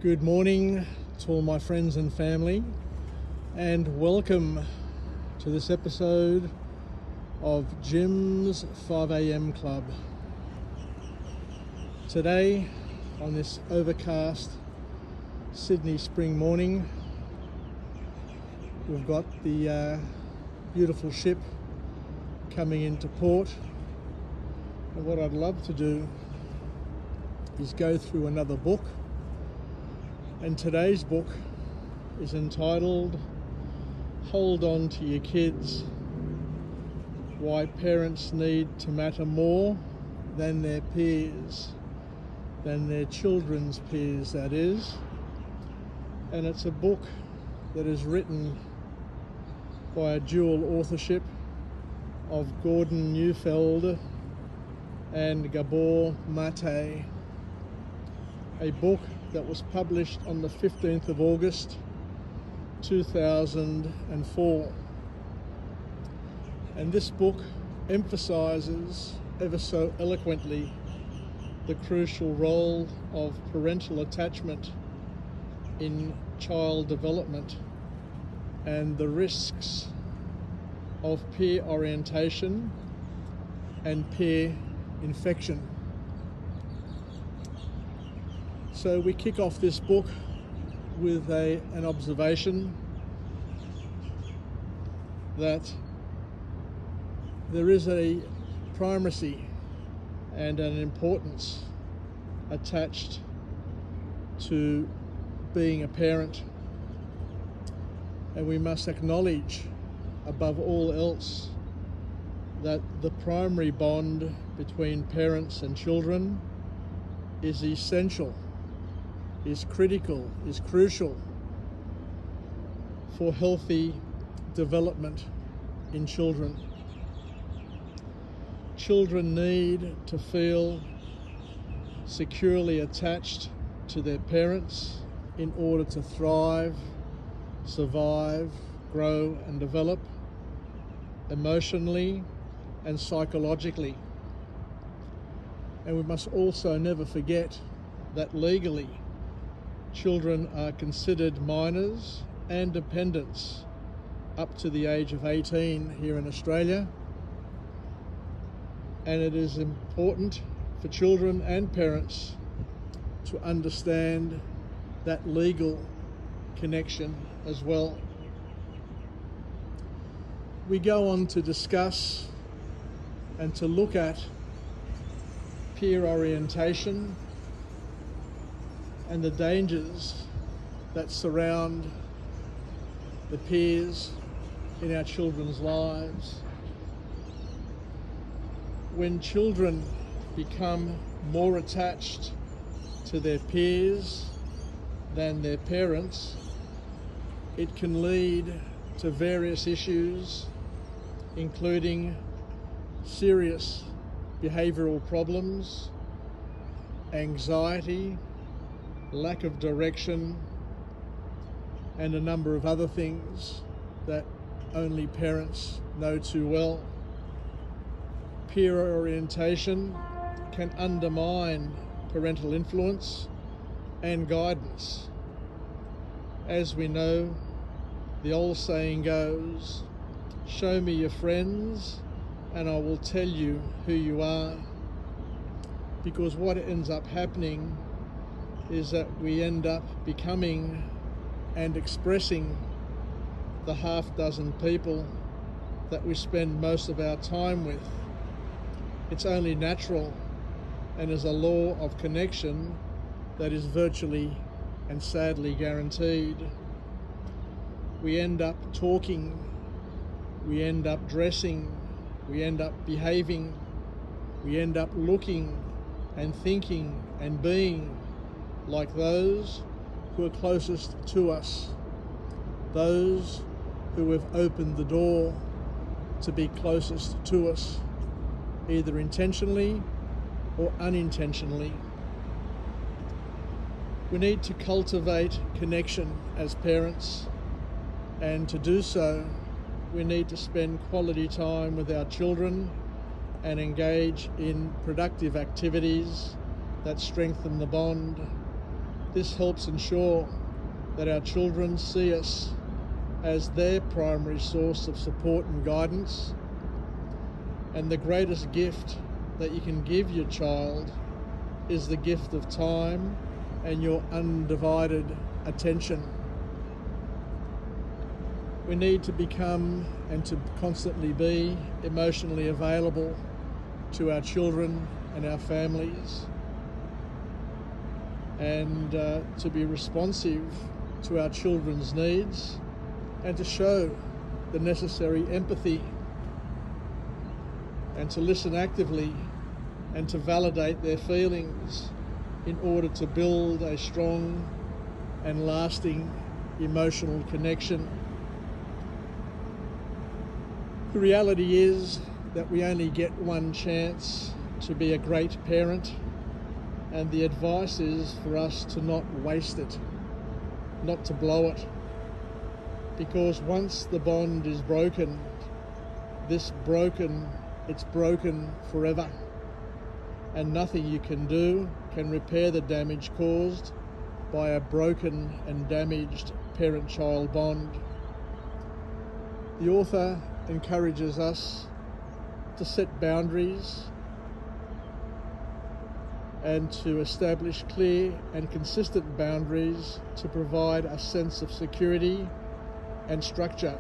Good morning to all my friends and family, and welcome to this episode of Jim's 5 a.m. Club. Today, on this overcast Sydney spring morning, we've got the beautiful ship coming into port, and what I'd love to do is go through another book. And today's book is entitled Hold On to Your Kids, Why Parents Need to Matter More Than Their Peers, than their children's peers, that is. And it's a book that is written by a dual authorship of Neufeld and Gabor Maté, a book that was published on the 15th of August 2004. And this book emphasises ever so eloquently the crucial role of parental attachment in child development and the risks of peer orientation and peer infection. So we kick off this book with an observation that there is a primacy and an importance attached to being a parent, and we must acknowledge above all else that the primary bond between parents and children is essential, is critical, is crucial for healthy development in children. Children need to feel securely attached to their parents in order to thrive, survive, grow and develop emotionally and psychologically. And we must also never forget that legally children are considered minors and dependents up to the age of 18 here in Australia, and it is important for children and parents to understand that legal connection as well. We go on to discuss and to look at peer orientation and the dangers that surround the peers in our children's lives. When children become more attached to their peers than their parents, it can lead to various issues, including serious behavioural problems, anxiety, lack of direction, and a number of other things that only parents know too well. Peer orientation can undermine parental influence and guidance. As we know, the old saying goes, "Show me your friends and I will tell you who you are." Because what ends up happening is that we end up becoming and expressing the half dozen people that we spend most of our time with. It's only natural and is a law of connection that is virtually and sadly guaranteed. We end up talking, we end up dressing, we end up behaving, we end up looking and thinking and being like those who are closest to us, those who have opened the door to be closest to us, either intentionally or unintentionally. We need to cultivate connection as parents, and to do so, we need to spend quality time with our children and engage in productive activities that strengthen the bond This helps ensure that our children see us as their primary source of support and guidance. And the greatest gift that you can give your child is the gift of time and your undivided attention. We need to become and to constantly be emotionally available to our children and our families, and to be responsive to our children's needs, and to show the necessary empathy, and to listen actively and to validate their feelings in order to build a strong and lasting emotional connection. The reality is that we only get one chance to be a great parent, and the advice is for us to not waste it, not to blow it, because once the bond is broken, it's broken forever, and nothing you can do can repair the damage caused by a broken and damaged parent-child bond. The author encourages us to set boundaries and to establish clear and consistent boundaries to provide a sense of security and structure.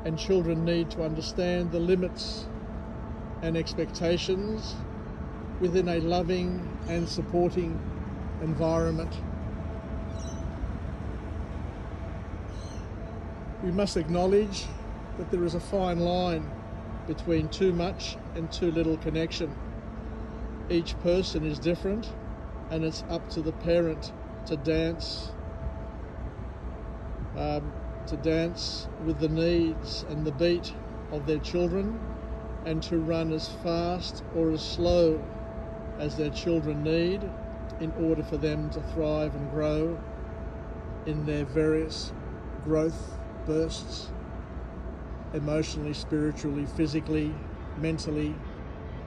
And children need to understand the limits and expectations within a loving and supporting environment. We must acknowledge that there is a fine line between too much and too little connection. Each person is different, and it's up to the parent to dance with the needs and the beat of their children, and to run as fast or as slow as their children need in order for them to thrive and grow in their various growth bursts, emotionally, spiritually, physically, mentally,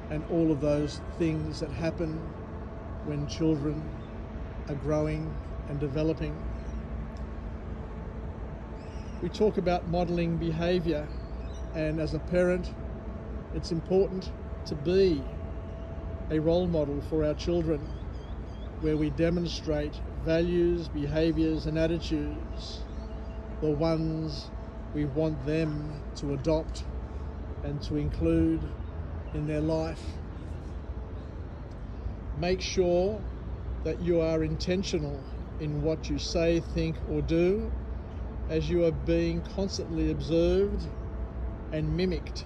and all of those things that happen when children are growing and developing. We talk about modelling behaviour, and as a parent, it's important to be a role model for our children, where we demonstrate values, behaviours and attitudes, the ones we want them to adopt and to include in their life. Make sure that you are intentional in what you say, think or do, as you are being constantly observed and mimicked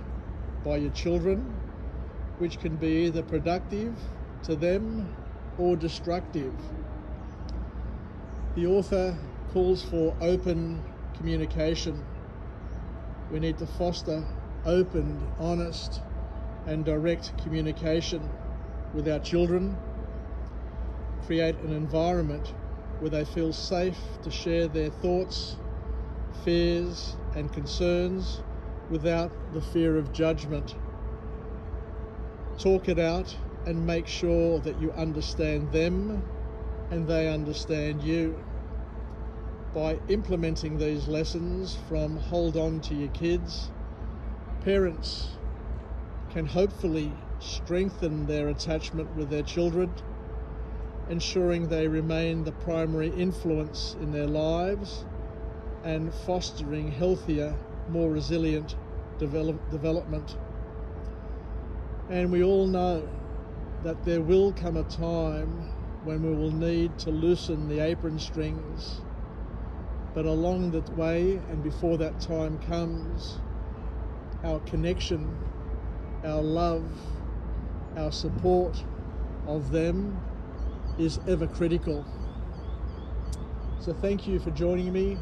by your children, which can be either productive to them or destructive. The author calls for open communication. We need to foster open, honest and direct communication with our children, create an environment where they feel safe to share their thoughts, fears and concerns without the fear of judgment. Talk it out and make sure that you understand them and they understand you. By implementing these lessons from Hold On to Your Kids, parents can hopefully strengthen their attachment with their children, ensuring they remain the primary influence in their lives and fostering healthier, more resilient development. And we all know that there will come a time when we will need to loosen the apron strings, but along that way and before that time comes, our connection, our love, our support of them is ever critical. So thank you for joining me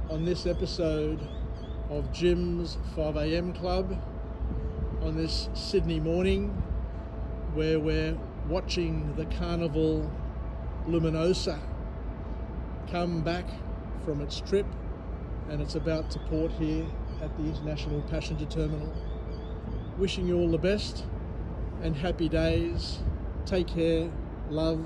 on this episode of Jim's 5 a.m. Club on this Sydney morning, where we're watching the Carnival Luminosa come back from its trip, and it's about to port here at the International Passenger Terminal. Wishing you all the best and happy days. Take care. Love.